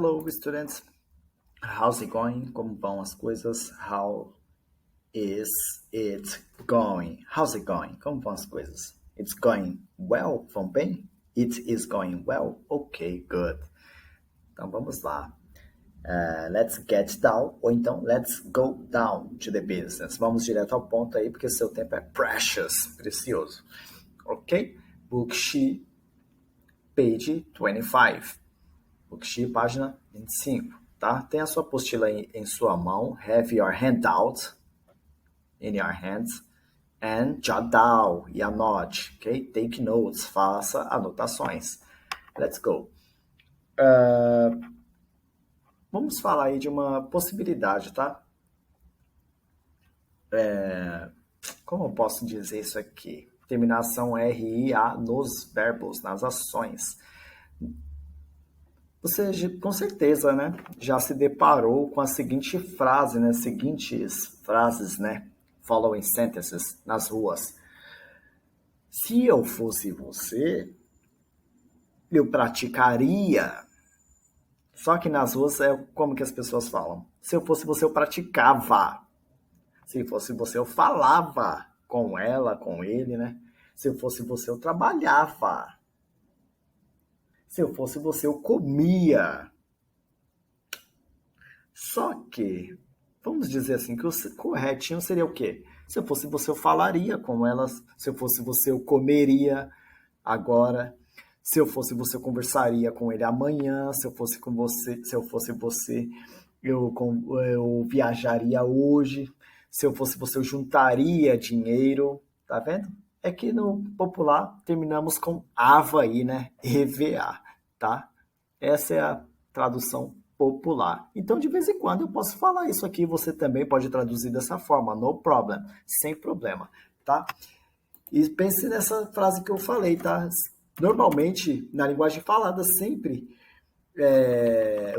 Hello, students. How's it going? Como vão as coisas? How is it going? How's it going? Como vão as coisas? It's going well. Vão bem? It is going well. Ok, good. Então vamos lá. Let's get down, ou então let's go down to the business. Vamos direto ao ponto aí, porque seu tempo é precious, precioso. Ok? Book She, page 25. Book She, página 25. Tá? Tem a sua apostila em sua mão. Have your handout in your hands. And jot down e anote. Ok? Take notes. Faça anotações. Let's go. Vamos falar aí de uma possibilidade, tá? Como eu posso dizer isso aqui? Terminação RIA nos verbos, nas ações. Você, com certeza, né, já se deparou com a seguinte frase, né, seguintes frases, né, following sentences nas ruas. Se eu fosse você, eu praticaria. Só que nas ruas é como que as pessoas falam. Se eu fosse você, eu praticava. Se fosse você, eu falava com ela, com ele, né? Se eu fosse você, eu trabalhava. Se eu fosse você, eu comia. Só que, vamos dizer assim, que o corretinho seria o quê? Se eu fosse você, eu falaria com elas. Se eu fosse você, eu comeria agora. Se eu fosse você, eu conversaria com ele amanhã. Se eu fosse você, eu viajaria hoje. Se eu fosse você, eu juntaria dinheiro. Tá vendo? É que no popular terminamos com ava aí, né? EVA, tá? Essa é a tradução popular. Então, de vez em quando, eu posso falar isso aqui. Você também pode traduzir dessa forma. No problem. Sem problema, tá? E pense nessa frase que eu falei, tá? Normalmente, na linguagem falada, sempre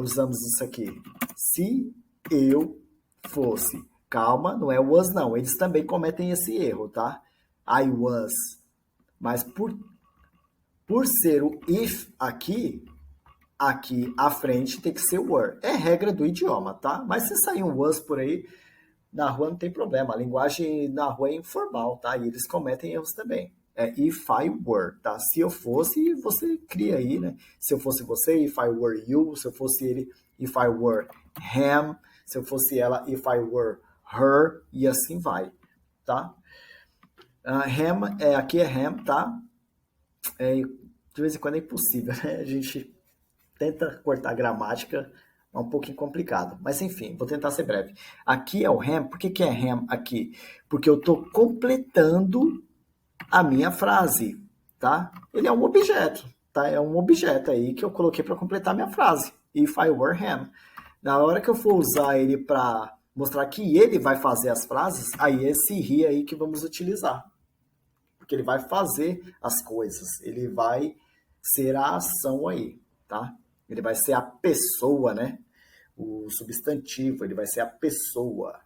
usamos isso aqui. Se eu fosse. Calma, não é was não. Eles também cometem esse erro, tá? I was. Mas por ser o if aqui à frente tem que ser were. É regra do idioma, tá? Mas se sair um was por aí, na rua não tem problema. A linguagem na rua é informal, tá? E eles cometem erros também. É if I were, tá? Se eu fosse, você cria aí, né? Se eu fosse você, if I were you. Se eu fosse ele, if I were him. Se eu fosse ela, if I were her. E assim vai, tá? Him, aqui é him, tá? De vez em quando é impossível, né? A gente tenta cortar a gramática, é um pouquinho complicado. Mas enfim, vou tentar ser breve. Aqui é o ham. Por que é ham aqui? Porque eu estou completando a minha frase, tá? Ele é um objeto, tá? É um objeto aí que eu coloquei para completar a minha frase. If I were ham. Na hora que eu for usar ele para mostrar que ele vai fazer as frases, aí é esse he aí que vamos utilizar. Porque ele vai fazer as coisas. Ele vai ser a ação aí, tá? Ele vai ser a pessoa, né? O substantivo, ele vai ser a pessoa,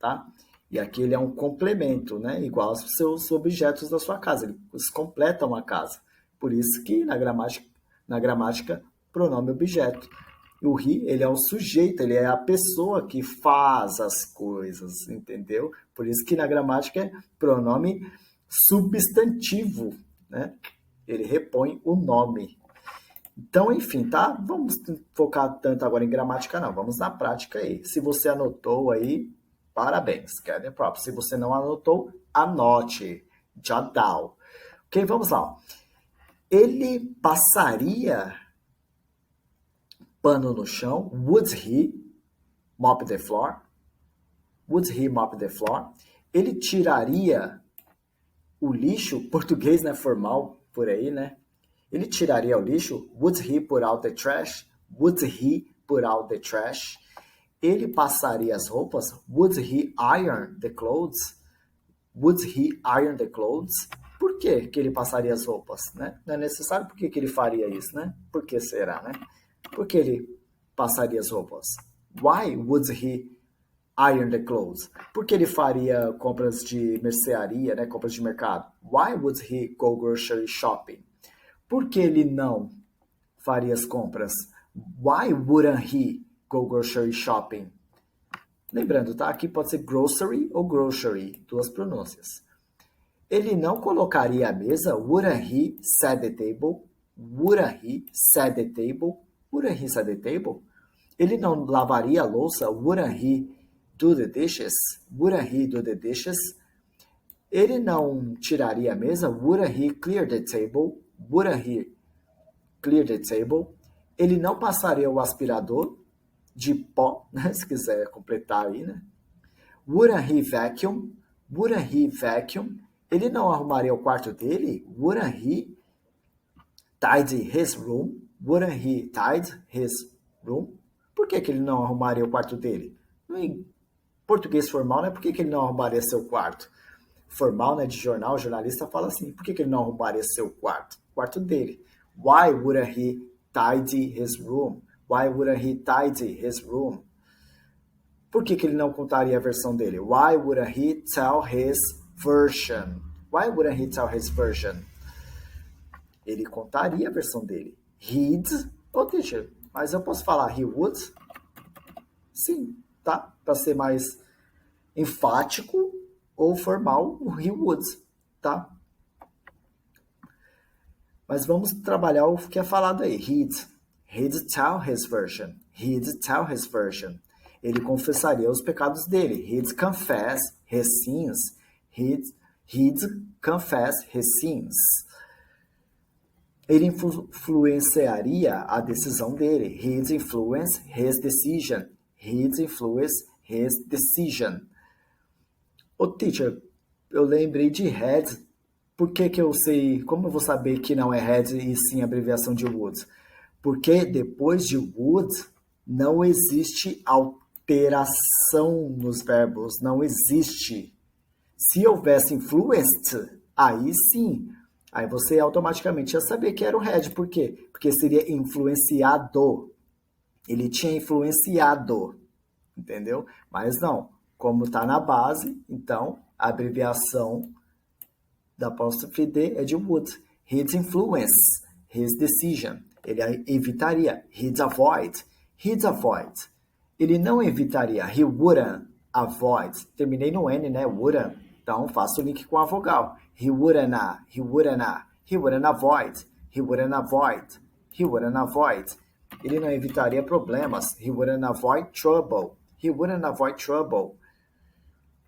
tá? E aqui ele é um complemento, né? Igual aos seus objetos da sua casa. Eles completam a casa. Por isso que na gramática pronome objeto. O he, ele é o sujeito, ele é a pessoa que faz as coisas, entendeu? Por isso que na gramática é pronome substantivo, né? Ele repõe o nome. Então, enfim, tá? Vamos focar tanto agora em gramática, não. Vamos na prática aí. Se você anotou aí, parabéns. Get the props. Se você não anotou, anote. Jot down. Ok, vamos lá. Ele passaria pano no chão. Would he mop the floor? Would he mop the floor? Ele tiraria o lixo. Português não é formal por aí, né? Ele tiraria o lixo? Would he put out the trash? Would he put out the trash? Ele passaria as roupas? Would he iron the clothes? Would he iron the clothes? Por que ele passaria as roupas, né? Não é necessário. Por que ele faria isso, né? Por que será, né? Por que ele passaria as roupas? Why would he iron the clothes? Por que ele faria compras de mercearia, né? Compras de mercado? Why would he go grocery shopping? Por que ele não faria as compras? Why wouldn't he go grocery shopping? Lembrando, tá? Aqui pode ser grocery ou grocery, duas pronúncias. Ele não colocaria a mesa? Wouldn't he set the table? Wouldn't he set the table? Wouldn't he set the table? Ele não lavaria a louça? Wouldn't he do the dishes? Wouldn't he do the dishes? Ele não tiraria a mesa? Wouldn't he clear the table? Wouldn't he clear the table? Ele não passaria o aspirador de pó, né? Se quiser completar aí, né? Wouldn't he vacuum? Wouldn't he vacuum? Ele não arrumaria o quarto dele? Wouldn't he tidy his room? Wouldn't he tidy his room? Por que ele não arrumaria o quarto dele? Em português formal, né? Por que ele não arrumaria seu quarto? Formal, né? De jornal, o jornalista fala assim, por que ele não arrumaria seu quarto? O quarto dele. Why wouldn't he tidy his room? Why wouldn't he tidy his room? Por que ele não contaria a versão dele? Why wouldn't he tell his version? Why wouldn't he tell his version? Ele contaria a versão dele. He'd, ou teacher, mas eu posso falar he would? Sim, tá? Para ser mais enfático ou formal, o he would, tá? Mas vamos trabalhar o que é falado aí. He'd tell his version. He'd tell his version. Ele confessaria os pecados dele. He'd confess his sins. He'd confess his sins. Ele influenciaria a decisão dele. He'd influence his decision. He'd influence his decision. Ô, teacher, eu lembrei de had. Por que eu sei? Como eu vou saber que não é had e sim abreviação de would? Porque depois de would não existe alteração nos verbos. Não existe. Se houvesse influenced, aí sim. Aí você automaticamente ia saber que era o had. Por quê? Porque seria influenciado. Ele tinha influenciado. Entendeu? Mas não. Como está na base, então a abreviação da apóstrofe D é de would. He'd influence his decision. Ele evitaria. He'd avoid. He'd avoid. Ele não evitaria. He wouldn't avoid. Terminei no N, né? Wouldn't. Então, faço o link com a vogal. He wouldn't, he wouldn't, he wouldn't avoid. He wouldn't avoid. He wouldn't avoid. Ele não evitaria problemas. He wouldn't avoid trouble. He wouldn't avoid trouble.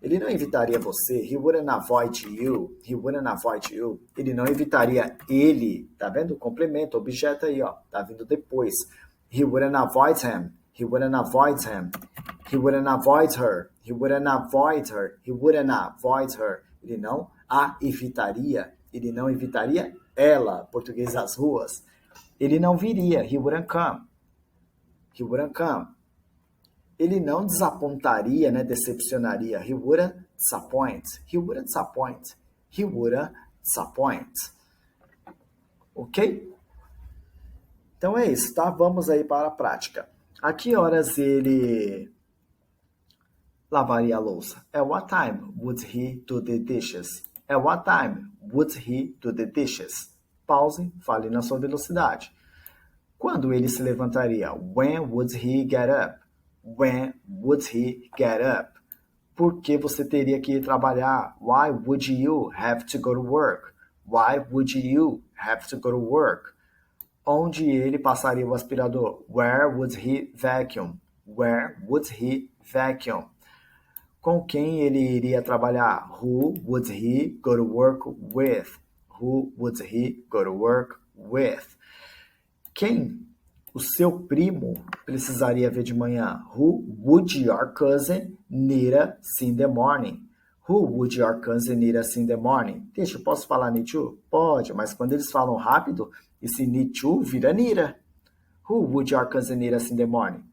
Ele não evitaria você. He wouldn't avoid you. He wouldn't avoid you. Ele não evitaria ele. Tá vendo? O complemento, o objeto aí, ó. Tá vindo depois. He wouldn't avoid him. He wouldn't avoid him. He wouldn't avoid her. He wouldn't avoid her. He wouldn't avoid her. Ele não a evitaria. Ele não evitaria ela. Português das ruas. Ele não viria. He wouldn't come. He wouldn't come. Ele não desapontaria, né? Decepcionaria. He wouldn't disappoint. He wouldn't disappoint. He wouldn't disappoint. Ok? Então é isso, tá? Vamos aí para a prática. A que horas ele lavaria a louça? At what time would he do the dishes? At what time would he do the dishes? Pause, fale na sua velocidade. Quando ele se levantaria? When would he get up? When would he get up? Por que você teria que ir trabalhar? Why would you have to go to work? Why would you have to go to work? Onde ele passaria o aspirador? Where would he vacuum? Where would he vacuum? Com quem ele iria trabalhar? Who would he go to work with? Who would he go to work with? Quem o seu primo precisaria ver de manhã? Who would your cousin need to see in the morning? Who would your cousin need to see in the morning? Deixa, eu posso falar need to? Pode, mas quando eles falam rápido, esse need to vira nira. Who would your cousin need to see in the morning?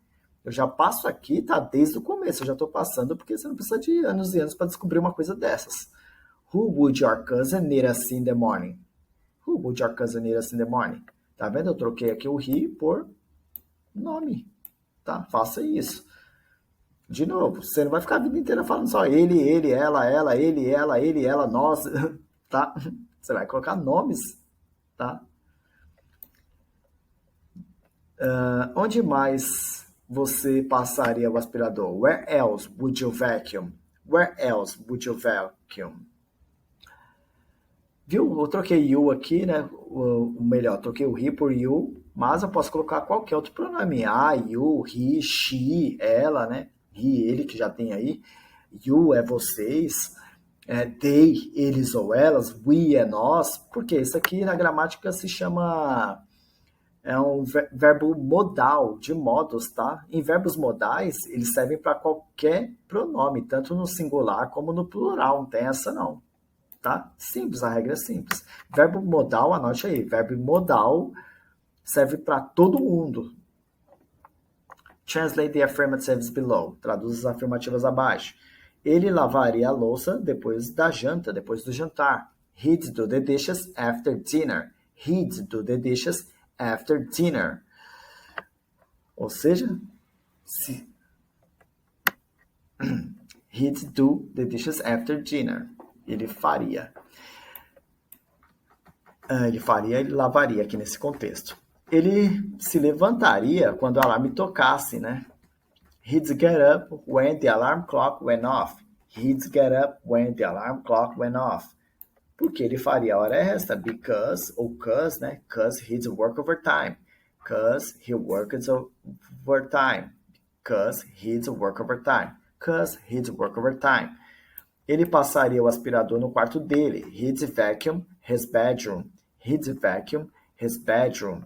Eu já passo aqui, tá? Desde o começo, eu já estou passando, porque você não precisa de anos e anos para descobrir uma coisa dessas. Who would your cousin need to see in the morning? Who would your cousin need to see in the morning? Tá vendo? Eu troquei aqui o he por nome, tá? Faça isso. De novo, você não vai ficar a vida inteira falando só ele, ela, ele, ela, nós, tá? Você vai colocar nomes, tá? Onde mais você passaria o aspirador? Where else would you vacuum? Where else would you vacuum? Viu? Eu troquei you aqui, né? O melhor, troquei o he por you, mas eu posso colocar qualquer outro pronome. I, you, he, she, ela, né? He, ele, que já tem aí. You é vocês. They, eles ou elas. We é nós. Porque isso aqui na gramática se chama... É um verbo modal, de modos, tá? Em verbos modais, eles servem para qualquer pronome, tanto no singular como no plural. Não tem essa, não. Tá? Simples, a regra é simples. Verbo modal, anote aí. Verbo modal serve para todo mundo. Translate the affirmatives below. Traduz as afirmativas abaixo. Ele lavaria a louça depois da janta, depois do jantar. He'd do the dishes after dinner. He'd do the dishes after dinner. Ou seja, he'd do the dishes after dinner. Ele faria. Ele lavaria aqui nesse contexto. Ele se levantaria quando o alarme tocasse, né? He'd get up when the alarm clock went off. He'd get up when the alarm clock went off. Porque ele faria hora extra, because, ou cause, né? Cause he'd work overtime. Cause he works overtime. Cause he'd work overtime. Cause he'd work overtime. Ele passaria o aspirador no quarto dele. He'd vacuum his bedroom. He'd vacuum his bedroom.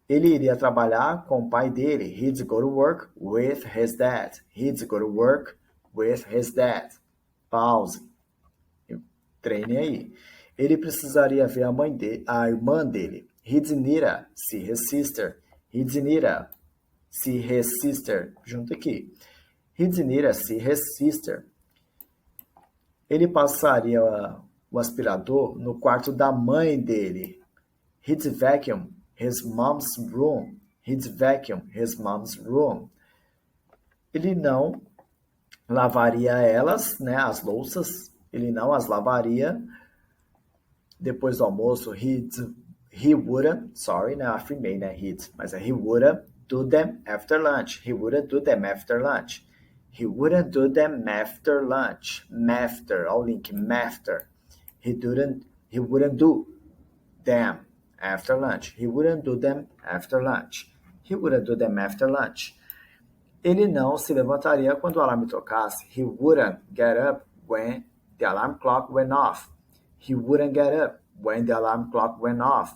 Ele iria trabalhar com o pai dele. He'd go to work with his dad. He'd go to work with his dad. Pause. Treine aí. Ele precisaria ver a irmã dele. He'd need to see his sister. He'd need to see his sister. Junto aqui. He'd need to see his sister. Ele passaria o aspirador no quarto da mãe dele. He'd vacuum his mom's room. He'd vacuum his mom's room. Ele não lavaria elas, né, as louças. Ele não as lavaria depois do almoço. He wouldn't, sorry, né, afirmei, né, mas he wouldn't do them after lunch. He wouldn't do them after lunch. He wouldn't do them after lunch. After, olha o link, after. He wouldn't do them after lunch. He wouldn't do them after lunch. He wouldn't do them after lunch. Ele não se levantaria quando o alarme tocasse. He wouldn't get up when the alarm clock went off. He wouldn't get up when the alarm clock went off.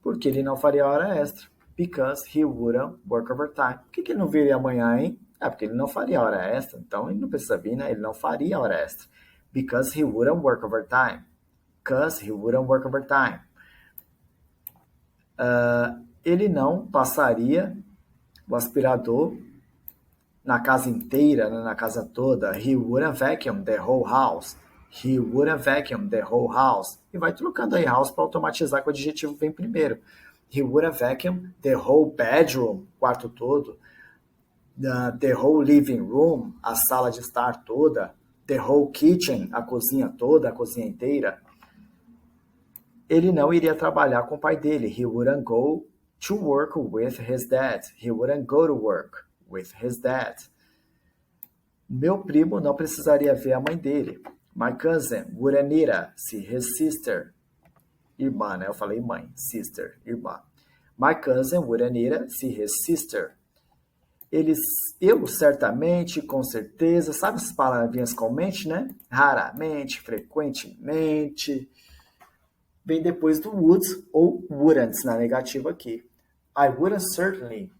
Porque ele não faria hora extra. Because he wouldn't work overtime. Por que ele não viria amanhã, hein? Porque ele não faria hora extra. Então, ele não precisa vir, né? Ele não faria hora extra. Because he wouldn't work overtime. Because he wouldn't work overtime. Ele não passaria o aspirador na casa inteira, né? Na casa toda. He wouldn't vacuum the whole house. He wouldn't vacuum the whole house. E vai trocando aí house para automatizar que o adjetivo vem primeiro. He wouldn't vacuum the whole bedroom, quarto todo. The whole living room, a sala de estar toda. The whole kitchen, a cozinha toda, a cozinha inteira. Ele não iria trabalhar com o pai dele. He wouldn't go to work with his dad. He wouldn't go to work with his dad. Meu primo não precisaria ver a mãe dele. My cousin wouldn't need to see his sister. Irmã, né? Eu falei mãe. Sister, irmã. My cousin wouldn't need to see his sister. Eu certamente, com certeza, sabe essas palavrinhas com mente, né? Raramente, frequentemente. Vem depois do would ou wouldn't na negativa aqui. I wouldn't certainly.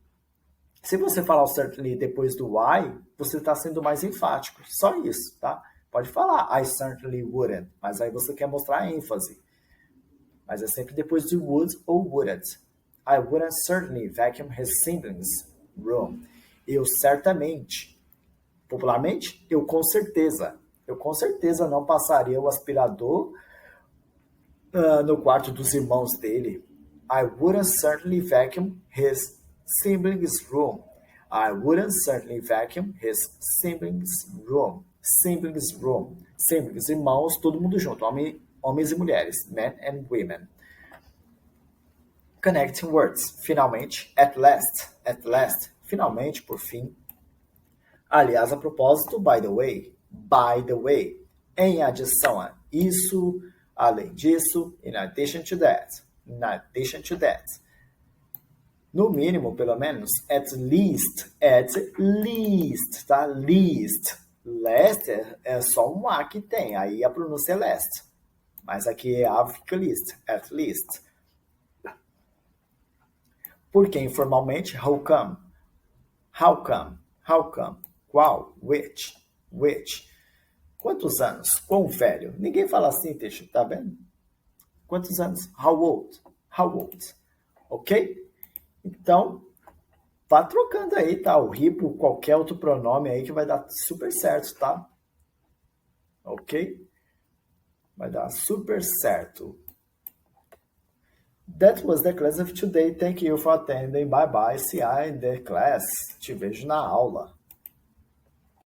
Se você falar o certainly depois do I, você está sendo mais enfático. Só isso, tá? Pode falar I certainly wouldn't, mas aí você quer mostrar a ênfase. Mas é sempre depois do would ou wouldn't. I wouldn't certainly vacuum his siblings' room. Eu certamente, popularmente, eu com certeza não passaria o aspirador no quarto dos irmãos dele. I wouldn't certainly vacuum his siblings' room. I wouldn't certainly vacuum his siblings' room. Siblings' room. Siblings, irmãos, todo mundo junto. Homens e mulheres. Men and women. Connecting words. Finalmente, at last, finalmente, por fim. Aliás, a propósito, by the way, em adição a isso, além disso, in addition to that, no mínimo, pelo menos, at least, tá? Least. Last é só um A que tem, aí a pronúncia é last. Mas aqui a fica least, at least. Porque informalmente, how come? How come? How come? Qual? Which? Which? Quantos anos? Quão velho? Ninguém fala assim, Teixo, tá vendo? Quantos anos? How old? How old? Ok? Então, vá trocando aí, tá? O ri por qualquer outro pronome aí que vai dar super certo, tá? Ok? Vai dar super certo. That was the class of today. Thank you for attending. Bye bye. See you in the class. Te vejo na aula.